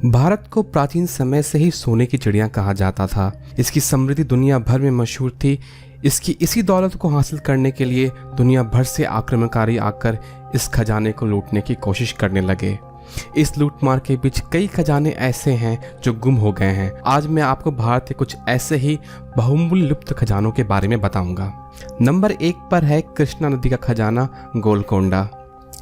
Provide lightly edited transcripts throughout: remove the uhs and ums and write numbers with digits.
भारत को प्राचीन समय से ही सोने की चिड़िया कहा जाता था। इसकी समृद्धि दुनिया भर में मशहूर थी। इसकी इसी दौलत को हासिल करने के लिए दुनिया भर से आक्रमणकारी आकर इस खजाने को लूटने की कोशिश करने लगे। इस लूटमार के बीच कई खजाने ऐसे हैं जो गुम हो गए हैं। आज मैं आपको भारत के कुछ ऐसे ही बहुमूल्य लुप्त खजानों के बारे में बताऊंगा। नंबर 1 पर है कृष्णा नदी का खजाना गोलकोंडा।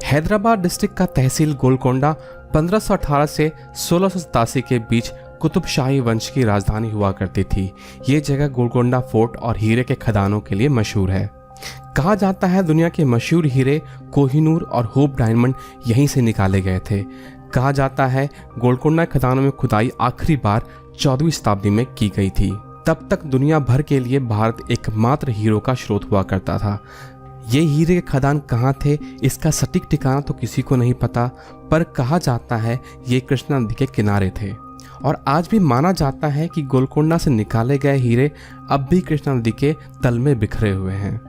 हैदराबाद डिस्ट्रिक्ट का तहसील गोलकोंडा 1518 से 1687 के बीच कुतुबशाही वंश की राजधानी हुआ करती थी। ये जगह गोलकोंडा फोर्ट और हीरे के खदानों के लिए मशहूर है। कहा जाता है दुनिया के मशहूर हीरे कोहिनूर और होप डायमंड यहीं से निकाले गए थे। कहा जाता है गोलकोंडा खदानों में खुदाई आखिरी बार 14वीं शताब्दी में की गई थी। तब तक दुनिया भर के लिए भारत एकमात्र हीरो का स्रोत हुआ करता था। ये हीरे के खदान कहाँ थे, इसका सटीक ठिकाना तो किसी को नहीं पता, पर कहा जाता है ये कृष्णा नदी के किनारे थे। और आज भी माना जाता है कि गोलकोंडा से निकाले गए हीरे अब भी कृष्णा नदी के तल में बिखरे हुए हैं।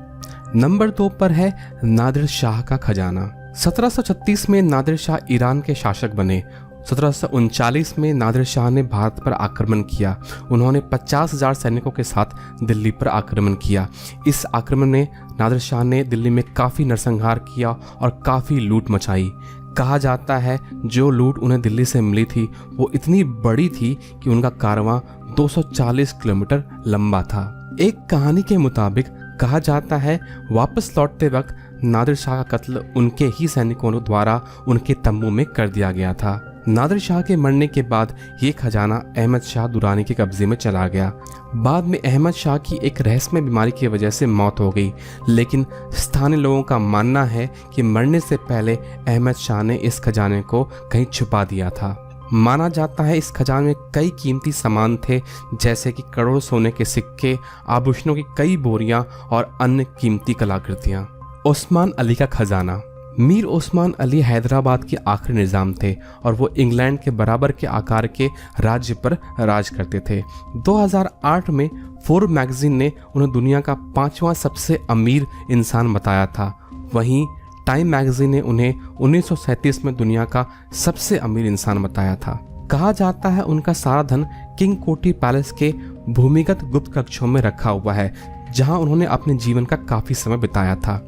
नंबर 2 पर है नादिर शाह का खजाना। 1736 में नादिर शाह ईरान के शासक बने। 1739 में नादिर शाह ने भारत पर आक्रमण किया। उन्होंने 50,000 सैनिकों के साथ दिल्ली पर आक्रमण किया। इस आक्रमण में नादिर शाह ने दिल्ली में काफ़ी नरसंहार किया और काफ़ी लूट मचाई। कहा जाता है जो लूट उन्हें दिल्ली से मिली थी वो इतनी बड़ी थी कि उनका कारवां 240 किलोमीटर लंबा था। एक कहानी के मुताबिक कहा जाता है वापस लौटते वक्त नादिर शाह का कत्ल उनके ही सैनिकों द्वारा उनके तंबू में कर दिया गया था। नादिर शाह के मरने के बाद ये खजाना अहमद शाह दुरानी के कब्जे में चला गया। बाद में अहमद शाह की एक रहस्यमय बीमारी की वजह से मौत हो गई, लेकिन स्थानीय लोगों का मानना है कि मरने से पहले अहमद शाह ने इस खजाने को कहीं छुपा दिया था। माना जाता है इस खजाने में कई कीमती सामान थे, जैसे कि करोड़ों सोने के सिक्के, आभूषणों की कई बोरियां और अन्य कीमती कलाकृतियां। ओस्मान अली का खजाना। मीर ओस्मान अली हैदराबाद के आखिरी निज़ाम थे और वो इंग्लैंड के बराबर के आकार के राज्य पर राज करते थे। 2008 में फोर्ब्स मैगजीन ने उन्हें दुनिया का 5वां सबसे अमीर इंसान बताया था। वहीं टाइम मैगजीन ने उन्हें 1937 में दुनिया का सबसे अमीर इंसान बताया था। कहा जाता है उनका सारा धन किंग कोटी पैलेस के भूमिगत गुप्त कक्षों में रखा हुआ है, जहां उन्होंने अपने जीवन का काफी समय बिताया था।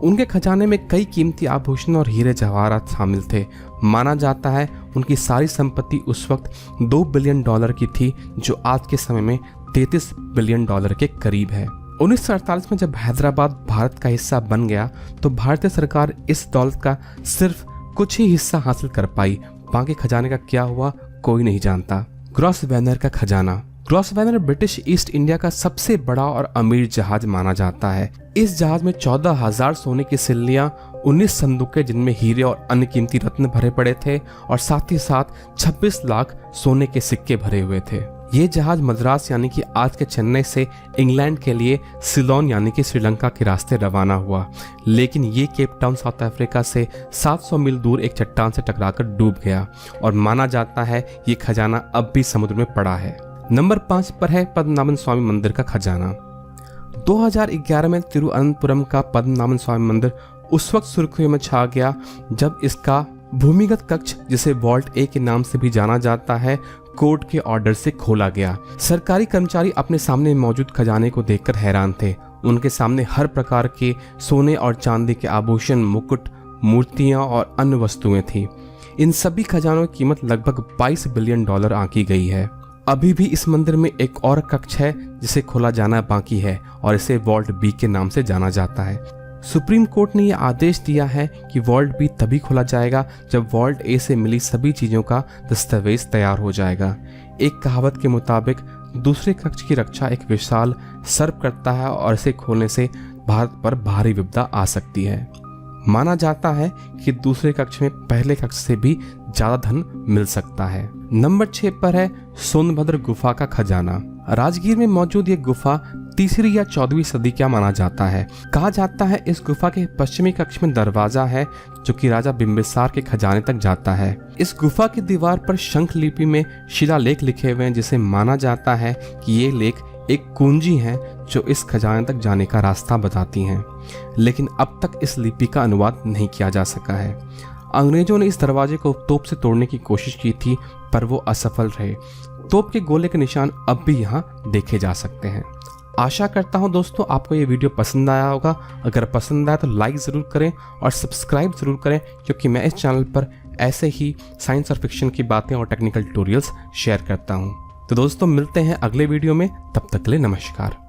उनके खजाने में कई कीमती आभूषण और हीरे जवाहरात शामिल थे। माना जाता है उनकी सारी संपत्ति उस वक्त $2 बिलियन की थी, जो आज के समय में $33 बिलियन के करीब है। 1948 में जब हैदराबाद भारत का हिस्सा बन गया तो भारतीय सरकार इस दौलत का सिर्फ कुछ ही हिस्सा हासिल कर पाई। बाकी खजाने का क्या हुआ कोई नहीं जानता। ग्रॉसवेनर का खजाना। ग्रॉसवेनर ब्रिटिश ईस्ट इंडिया का सबसे बड़ा और अमीर जहाज माना जाता है। इस जहाज में 14,000 सोने की सिल्लियां, 19 संदूकें जिनमें हीरे और अन्य कीमती रत्न भरे पड़े थे और साथ ही साथ 26 लाख सोने के सिक्के भरे हुए थे। ये जहाज मद्रास यानी कि आज के चेन्नई से इंग्लैंड के लिए सिलोन यानी कि श्रीलंका के रास्ते रवाना हुआ, लेकिन ये केप टाउन साउथ अफ्रीका से 700 मील दूर एक चट्टान से टकराकर डूब गया और माना जाता है ये खजाना अब भी समुद्र में पड़ा है। नंबर 5 पर है पद्मनाभन स्वामी मंदिर का खजाना। 2011 में तिरुअनंतपुरम का पद्मनाभन स्वामी मंदिर उस वक्त सुर्खियों में छा गया जब इसका भूमिगत कक्ष, जिसे वॉल्ट ए के नाम से भी जाना जाता है, कोर्ट के ऑर्डर से खोला गया। सरकारी कर्मचारी अपने सामने मौजूद खजाने को देखकर हैरान थे। उनके सामने हर प्रकार के सोने और चांदी के आभूषण, मुकुट, मूर्तियां और अन्य वस्तुएं थी। इन सभी खजानों की कीमत लगभग $22 बिलियन आंकी गई है। अभी भी इस मंदिर में एक और कक्ष है जिसे खोला जाना बाकी है और इसे वॉल्ट बी के नाम से जाना जाता है। सुप्रीम कोर्ट ने यह आदेश दिया है कि वॉल्ट बी तभी खोला जाएगा जब वॉल्ट ए से मिली सभी चीजों का दस्तावेज तैयार हो जाएगा। एक कहावत के मुताबिक दूसरे कक्ष की रक्षा एक विशाल सर्प करता है और इसे खोलने से भारत पर भारी विपदा आ सकती है। माना जाता है कि दूसरे कक्ष में पहले कक्ष से भी ज्यादा धन मिल सकता है। नंबर 6 पर है सोनभद्र गुफा का खजाना। राजगीर में मौजूद ये गुफा 3वीं या 14वीं सदी का माना जाता है। कहा जाता है इस गुफा के पश्चिमी कक्ष में दरवाजा है जो कि राजा बिम्बिसार के खजाने तक जाता है। इस गुफा की दीवार पर शंख लिपि में शिलालेख लिखे हुए हैं, जिसे माना जाता है कि ये लेख एक कुंजी है जो इस खजाने तक जाने का रास्ता बताती हैं, लेकिन अब तक इस लिपि का अनुवाद नहीं किया जा सका है। अंग्रेजों ने इस दरवाजे को तोप से तोड़ने की कोशिश की थी, पर वो असफल रहे। तोप के गोले के निशान अब भी यहाँ देखे जा सकते हैं। आशा करता हूँ दोस्तों आपको ये वीडियो पसंद आया होगा। अगर पसंद आया तो लाइक ज़रूर करें और सब्सक्राइब ज़रूर करें, क्योंकि मैं इस चैनल पर ऐसे ही साइंस और फिक्शन की बातें और टेक्निकल ट्यूटोरियल्स शेयर करता हूँ। तो दोस्तों मिलते हैं अगले वीडियो में, तब तक के लिए नमस्कार।